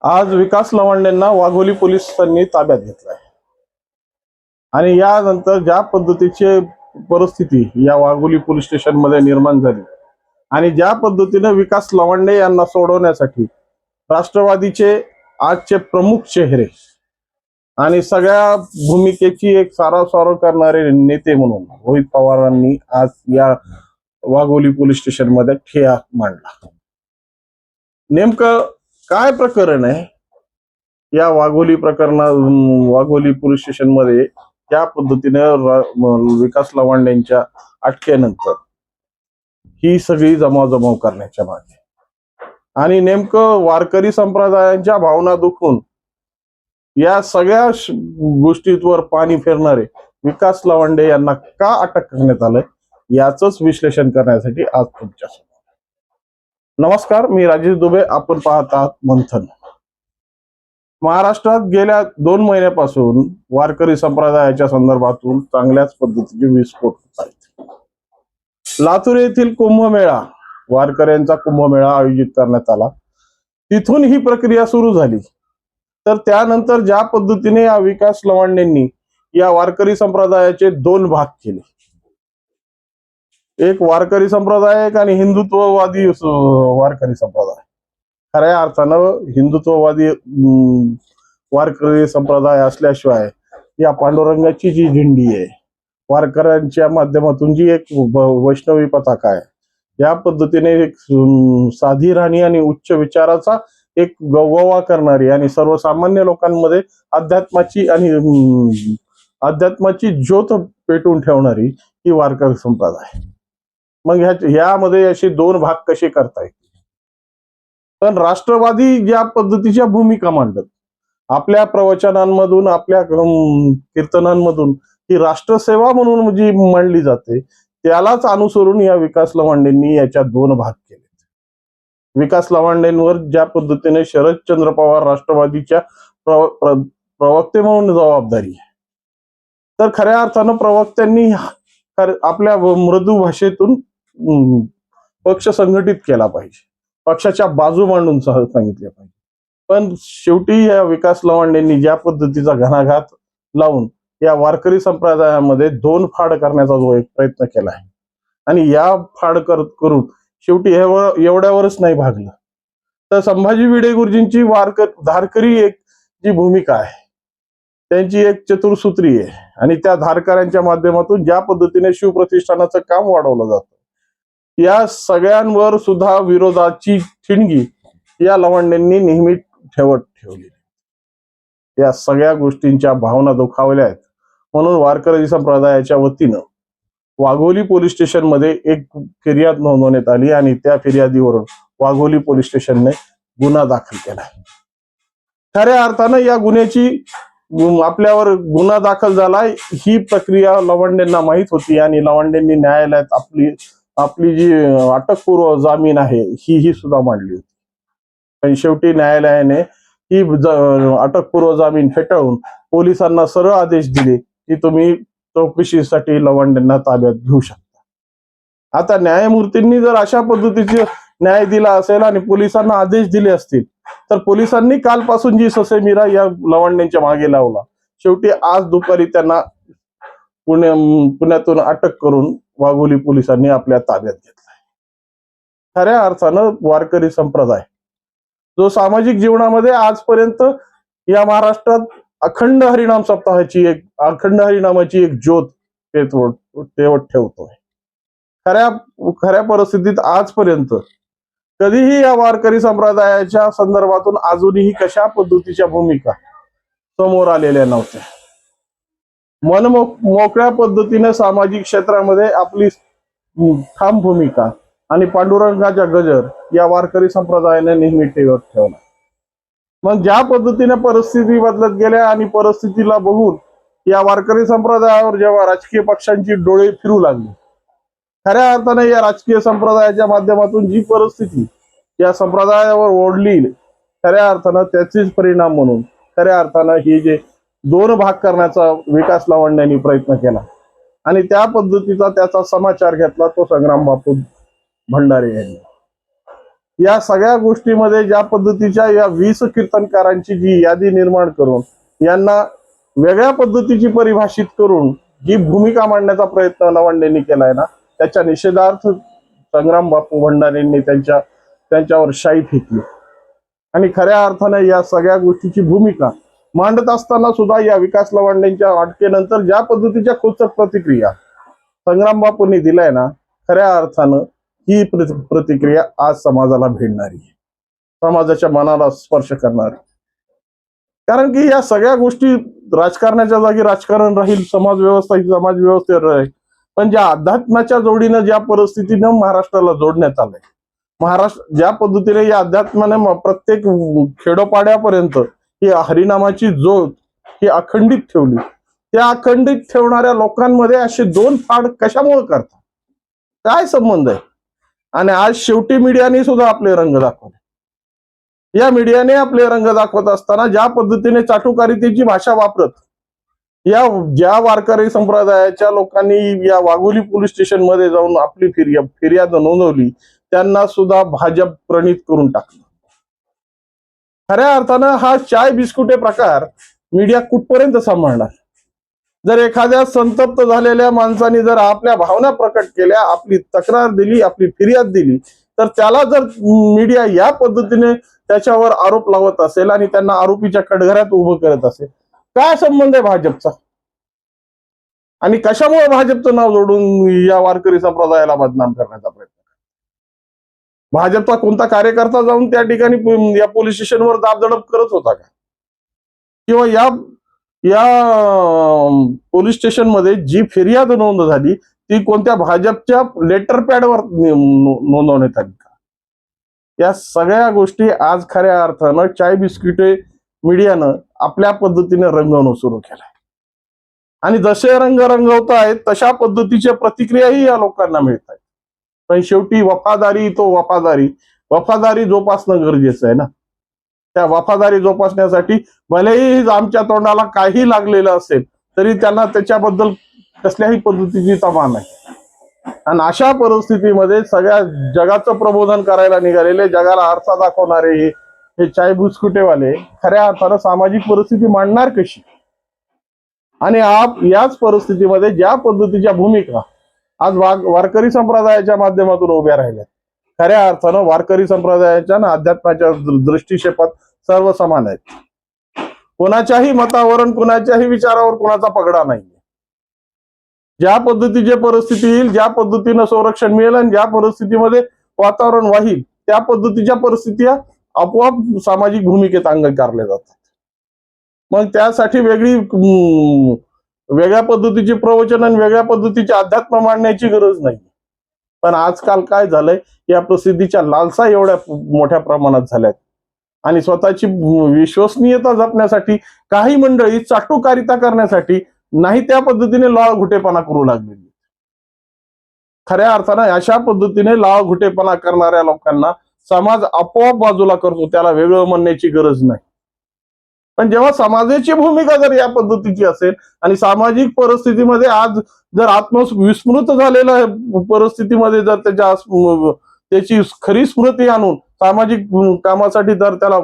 आज विकास लवांडेंना वाघोली पोलिसांनी ताब्यात घेतलाय आणि यानंतर ज्या पद्धतीची परिस्थिती या वाघोली पोलीस स्टेशन मध्ये निर्माण झाली आणि ज्या पद्धतीने विकास लवांडे यांना सोडवण्यासाठी राष्ट्रवादीचे आजचे प्रमुख चेहरे आणि सगळ्या भूमिकेची एक सारासार करणारे नेते म्हणून रोहित पवारांनी आज या वाघोली पोलीस स्टेशन मध्ये ठिय्या मांडला। नेमकं काय प्रकरण आहे या वाघोली वाघोली पोलीस स्टेशन मध्ये ज्या पद्धतीने विकास लवांडेंच्या अटकेनंतर ही सगळी जमाव करण्याच्या मागे आणि नेमकं वारकरी संप्रदायांच्या भावना दुखून या सगळ्या गोष्टींवर पाणी फिरणारे विकास लवांडे यांना का अटक करण्यात आलं याचंच विश्लेषण करण्यासाठी आज तुमच्यासमोर। नमस्कार, मी राजेश दुबे, आपण पाहत आहात मंथन। महाराष्ट्रात गेल्या 2 महिन्यापासून वारकरी संप्रदायाच्या संदर्भातून चांगल्याच पद्धतीचे विस्फोट होत आहेत। लातूर येथील कुंभमेळा, वारकऱ्यांचा कुंभमेळा आयोजित करण्यात आला, तिथून ही प्रक्रिया सुरू झाली। तर त्यानंतर ज्या पद्धतीने या विकास लवांडेंनी या वारकरी संप्रदायाचे 2 भाग केले, एक वारकरी संप्रदाय आणि हिंदुत्ववादी वारकरी संप्रदाय। खऱ्या अर्थानं हिंदुत्ववादी वारकरी संप्रदाय असल्याशिवाय या पांडुरंगाची जी झेंडी आहे, वारकऱ्यांच्या माध्यमातून जी एक वैष्णवी पताका आहे, या पद्धतीने एक साधी राहणी आणि उच्च विचाराचा एक गवगवा करणारी आणि सर्वसामान्य लोकांमध्ये अध्यात्माची ज्योत पेटून ठेवणारी ही वारकरी संप्रदाय। मग ह्यामध्ये असे 2 भाग कसे करता येतील? पण राष्ट्रवादी ज्या पद्धतीच्या भूमिका मांडतात आपल्या प्रवचनांमधून, आपल्या कीर्तनांमधून, ही राष्ट्रसेवा म्हणून जी मांडली जाते, त्यालाच अनुसरून या विकास लवांडेंनी याच्या 2 भाग केले। विकास लवांडेंवर ज्या पद्धतीने शरदचंद्र पवार राष्ट्रवादीच्या प्रवक्ते म्हणून जबाबदारी आहे, तर खऱ्या अर्थानं प्रवक्त्यांनी आपल्या मृदू भाषेतून पक्ष संघटित केला पाहिजे, पक्षाच्या बाजू मांडून सांगितल्या पाहिजे। पण शेवटी या विकास लवांडेंनी ज्या पद्धतीचा घणाघात लावून या वारकरी संप्रदायामध्ये 2 फाड करण्याचा जो एक प्रयत्न केला आहे आणि या फाड करून शेवटी एवढ्यावरच नाही भागलं, तर संभाजी भिडे गुरुजींची धारकरी एक जी भूमिका आहे, त्यांची एक चतुर्सूत्री आहे आणि त्या धारकऱ्यांच्या माध्यमातून ज्या पद्धतीने शिवप्रतिष्ठानाचं काम वाढवलं जातं, या सगळ्यांवर सुद्धा विरोधाची ठिणगी या लवांडेंनी नेहमी ठेवली। या सगळ्या गोष्टींच्या भावना दुखावल्या आहेत, म्हणून वारकरी संप्रदायाच्या वतीनं वाघोली पोलीस स्टेशन मध्ये एक फिर्याद नोंदवण्यात आली आणि त्या फिर्यादीवरून वाघोली पोलीस स्टेशनने गुन्हा दाखल केला। खऱ्या अर्थानं या गुन्ह्याची आपल्यावर गुन्हा दाखल झाला ही प्रक्रिया लवांडेंना माहित होती आणि लवांडेंनी न्यायालयात आपली जी अटकपूर्व जामीन आहे ही सुद्धा मांडली होती। पण शेवटी न्यायालयाने ही अटकपूर्व जामीन फेटाळून पोलिसांना सरळ आदेश दिले की तुम्ही चौकशीसाठी लवांडेंना ताब्यात घेऊ शकता। आता न्यायमूर्तींनी जर अशा पद्धतीचे न्याय दिला असेल आणि पोलिसांना आदेश दिले असतील, तर पोलिसांनी कालपासून जी ससेमिरा या लवांडेंच्या मागे लावला, शेवटी आज दुपारी त्यांना पुण्यातून अटक करून वाघोली पोलिसांनी आपल्या ताब्यात घेतलाय। खऱ्या अर्थानं वारकरी संप्रदाय जो सामाजिक जीवनामध्ये आजपर्यंत या महाराष्ट्रात अखंड हरिनामाची एक ज्योत तेवत ठेवतोय। खऱ्या परिस्थितीत आजपर्यंत कधीही या वारकरी संप्रदायाच्या संदर्भातून अजूनही कशा पद्धतीच्या भूमिका समोर आलेल्या नव्हत्या। मोकळ्या पद्धतीने सामाजिक क्षेत्रामध्ये आपली ठाम भूमिका आणि पांडुरंगाचा गजर या वारकरी संप्रदायाने नेहमी ठेवला। मग ज्या पद्धतीने परिस्थिती बदलत गेल्या आणि परिस्थितीला बघून या वारकरी संप्रदायावर जेव्हा राजकीय पक्षांची डोळे फिरू लागली, खऱ्या अर्थाने या राजकीय संप्रदायाच्या माध्यमातून जी परिस्थिती या संप्रदायावर ओढली, खऱ्या अर्थानं त्याचेच परिणाम म्हणून खऱ्या अर्थानं ही जे 2 भाग करण्याचा विकास लवांडेंनी प्रयत्न केला आणि त्या पद्धतीचा त्याचा समाचार घेतला तो संग्राम बापू भंडारे यांनी। या सगळ्या गोष्टीमध्ये ज्या पद्धतीच्या या 20 कीर्तनकारांची जी यादी निर्माण करून यांना वेगळ्या पद्धतीची परिभाषित करून जी भूमिका मांडण्याचा प्रयत्न लवांडेंनी केलाय ना, त्याच्या निषेधार्थ संग्राम बापू भंडारेंनी त्यांच्यावर शाई फेकली. आणि खऱ्या अर्थाने या सगळ्या गोष्टीची भूमिका मांडत असताना सुद्धा या विकास लवांडेंच्या अटकेनंतर ज्या पद्धतीच्या खोचक प्रतिक्रिया संग्राम बापूंनी दिलाय ना, खऱ्या अर्थानं ही प्रतिक्रिया आज समाजाला भिडणारी, समाजाच्या मनाला स्पर्श करणारी. कारण की या सगळ्या गोष्टी राजकारणाच्या जागी राजकारण राहील, समाज व्यवस्था ही समाज व्यवस्थेवर राहील, पण ज्या अध्यात्माच्या जोडीनं ज्या परिस्थितीनं महाराष्ट्राला जोडण्यात आलंय, महाराष्ट्र ज्या पद्धतीने या अध्यात्माने प्रत्येक खेडोपाड्यापर्यंत ही हरिनामाची ज्योत ही अखंडित ठेवली, त्या अखंडित ठेवणाऱ्या लोकांमध्ये असे दोन फाड कशामुळे करतात, काय संबंध आहे? आणि आज शेवटी मीडियाने सुद्धा आपले रंग दाखवले. या मीडियाने आपले रंग दाखवत असताना ज्या पद्धतीने चाटुकारितेची भाषा वापरत ज्या वारकरी संप्रदायाच्या लोकांनी या वाघोली पोलीस स्टेशन मध्ये जाऊन आपली फिर्याद नोंदवली, त्यांना सुद्धा भाजप प्रणित करून टाकलं. खऱ्या अर्थानं हा चाय बिस्कुटे प्रकार मीडिया कुठपर्यंत सांभाळणार? जर एखाद्या संतप्त झालेल्या माणसाने जर आपल्या भावना प्रकट केल्या, आपली तक्रार दिली, आपली फिर्याद दिली, तर त्याला जर मीडिया या पद्धतीने त्याच्यावर आरोप लावत असेल आणि त्यांना आरोपीच्या कटघऱ्यात उभं करत असेल, काय संबंध आहे भाजपचा? आणि कशामुळे भाजपचं नाव जोडून या वारकरी संप्रदायाला बदनाम करण्याचा प्रयत्न? भाजपचा कोणता कार्यकर्ता जाऊन त्या ठिकाणी या पोलीस स्टेशनवर दाबदडप करत होता का? किंवा या पोलीस स्टेशन मध्ये जी फिर्याद नोंद झाली ती कोणत्या भाजपच्या लेटर पॅडवर नोंदवण्यात आली का? या सगळ्या गोष्टी आज खऱ्या अर्थानं चाय बिस्किटे मीडियानं आपल्या पद्धतीने रंगवणं सुरू केलंय. आणि जसे रंग रंगवत आहेत तशा पद्धतीच्या प्रतिक्रियाही या लोकांना मिळत आहेत. पण शेवटी वफादारी जोपासणं गरजेचं आहे ना. त्या वफादारी जोपासण्यासाठी भलेही आमच्या तोंडाला काही लागलेलं असेल तरी त्यांना त्याच्याबद्दल कसल्याही पद्धतीची तमा नाही. आणि अशा परिस्थितीमध्ये सगळ्या जगाचं प्रबोधन करायला निघालेले, जगाला आरसा दाखवणारे हे चाय बिस्कुटेवाले खऱ्या अर्थानं सामाजिक परिस्थिती मांडणार कशी? आणि याच परिस्थितीमध्ये ज्या पद्धतीच्या भूमिका आज वारकरी संप्रदायाच्या माध्यमातून उभ्या राहिल्या, खऱ्या अर्थानं वारकरी संप्रदायाच्या ना अध्यात्माच्या दृष्टिक्षेपात सर्व समान आहेत. कोणाच्याही मतावर, कोणाच्याही विचारावर कोणाचा पगडा नाही. ज्या पद्धतीची परिस्थिती येईल, ज्या पद्धतीनं संरक्षण मिळेल आणि ज्या परिस्थितीमध्ये वातावरण वाहील, त्या पद्धतीच्या परिस्थिती आपोआप सामाजिक भूमिकेत अंगीकारल्या जातात. मग त्यासाठी वेगळ्या पद्धतीचे प्रवचन आणि वेगळ्या पद्धतीचे अध्यात्म मांडण्याची गरज नाही. पण आजकाल काय झालंय, या प्रसिद्धीच्या लालसा एवढ्या मोठ्या प्रमाणात झाल्यात आणि स्वतःची विश्वसनीयता जपण्यासाठी काही मंडळी चाटुकारिता करण्यासाठी नाही त्या पद्धतीने लाळघुटेपणा करू लागलेली. खऱ्या अर्थानं अशा पद्धतीने लाळघुटेपणा करणाऱ्या लोकांना समाज आपोआप बाजूला करतो, त्याला वेगळं म्हणण्याची गरज नाही. पण जेव्हा समाजाची भूमिका जर या पद्धतीची असेल आणि सामाजिक परिस्थितीमध्ये आज जर आत्मविस्मृत झालेल्या परिस्थितीमध्ये जर त्याची खरी स्मृती आणून सामाजिक कामासाठी जर त्याला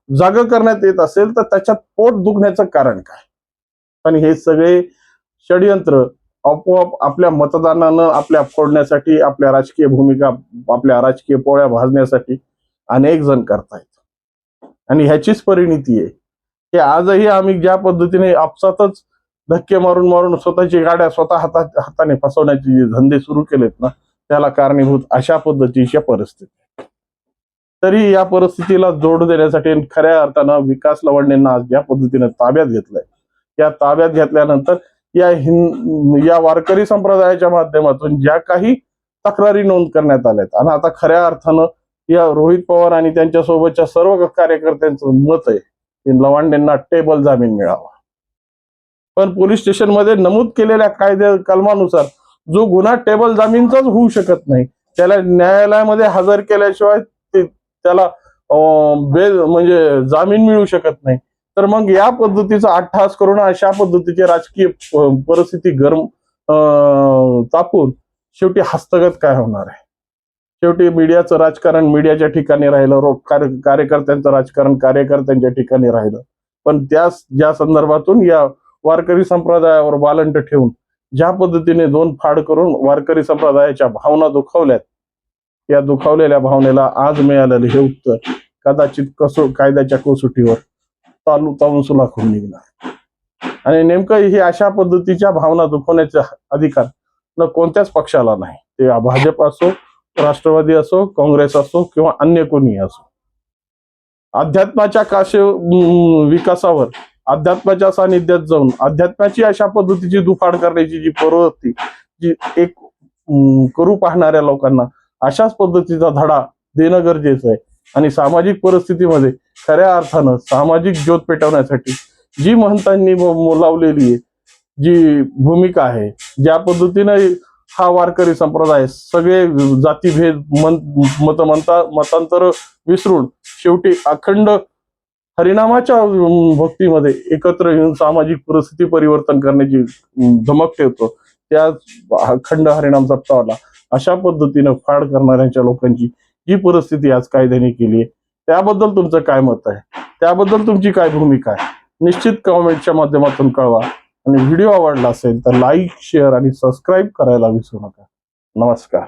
जागा करण्यात येत असेल तर त्याच्यात पोट दुखण्याचं कारण काय? पण हे सगळे षडयंत्र आपोआप आपल्या मतदानानं आपल्या फोडण्यासाठी, आपल्या राजकीय भूमिका, आपल्या राजकीय पोळ्या भाजण्यासाठी अनेक जण करतायत. आणि ह्याचीच परिणिती आहे की आजही आम्ही ज्या पद्धतीने आपसातच धक्के मारून स्वतःची गाड्या स्वतः हाताने फसवण्याचे धंदे सुरू केलेत ना, त्याला कारणीभूत अशा पद्धतीच्या परिस्थिती. तरी या परिस्थितीला जोड देण्यासाठी खऱ्या अर्थानं विकास लवांडेंना आज ज्या पद्धतीने ताब्यात घेतलंय, या ताब्यात घेतल्यानंतर या वारकरी संप्रदायाच्या माध्यमातून ज्या काही तक्रारी नोंद करण्यात आल्यात आणि आता खऱ्या अर्थानं या रोहित पवार आणि त्यांच्या सोबतच्या सर्व कार्यकर्त्यांचं मत आहे की लवांडेंना टेबल जामीन मिळावा. पण पोलीस स्टेशनमध्ये नमूद केलेल्या कायदे कलमानुसार जो गुन्हा टेबल जामीनचाच होऊ शकत नाही, त्याला न्यायालयामध्ये हजर केल्याशिवाय त्याला म्हणजे जामीन मिळू शकत नाही. तर मग या पद्धतीचा अट्टहास करून अशा पद्धतीची राजकीय परिस्थिती गरम तापून शेवटी हस्तगत काय होणार आहे? शेवटी मीडियाचं राजकारण मीडियाच्या ठिकाणी राहिलं, कार्यकर्त्यांचं राजकारण कार्यकर्त्यांच्या ठिकाणी राहिलं. पण ज्या संदर्भातून या वारकरी संप्रदायावर बालंट ठेवून ज्या पद्धतीने दोन फाड करून वारकरी संप्रदायाच्या भावना दुखावल्यात, या दुखावलेल्या भावनेला आज मिळालेलं हे उत्तर कदाचित कायद्याच्या कसोटीवर तावून सुलाखून निघणार. आणि नेमकं हे अशा पद्धतीच्या भावना दुखवण्याचा अधिकार न कोणत्याच पक्षाला नाही. ते भाजप असो, राष्ट्रवादी असो, काँग्रेस असो किंवा अन्य कोणी असो. अध्यात्माच्या विकासावर अध्यात्माच्या सानिध्यात जाऊन अध्यात्माची अशा पद्धतीची दुफाड करण्याची जी प्रवृत्ती जी एक करू पाहणाऱ्या लोकांना अशाच पद्धतीचा धडा देणं गरजेचं आहे. आणि सामाजिक परिस्थितीमध्ये खऱ्या अर्थानं सामाजिक ज्योत पेटवण्यासाठी जी महंतांनी लावलेली आहे जी भूमिका आहे, ज्या पद्धतीनं हा वारकरी संप्रदाय सगळे जातीभेद मतांतर विसरून शेवटी अखंड हरिनामाच्या भक्तीमध्ये एकत्र येऊन सामाजिक परिस्थिती परिवर्तन करण्याची धमक ठेवतो, त्या अखंड हरिनाम सप्ताहाला अशा पद्धतीनं फाड करणाऱ्यांच्या लोकांची जी परिस्थिती आज कायद्याने केली आहे त्याबद्दल तुमचं काय मत आहे, त्याबद्दल तुमची काय भूमिका आहे, निश्चित कमेंटच्या माध्यमातून कळवा. आणि व्हिडिओ आवडला असेल तर लाईक, शेअर आणि सबस्क्राईब करायला विसरू नका. नमस्कार.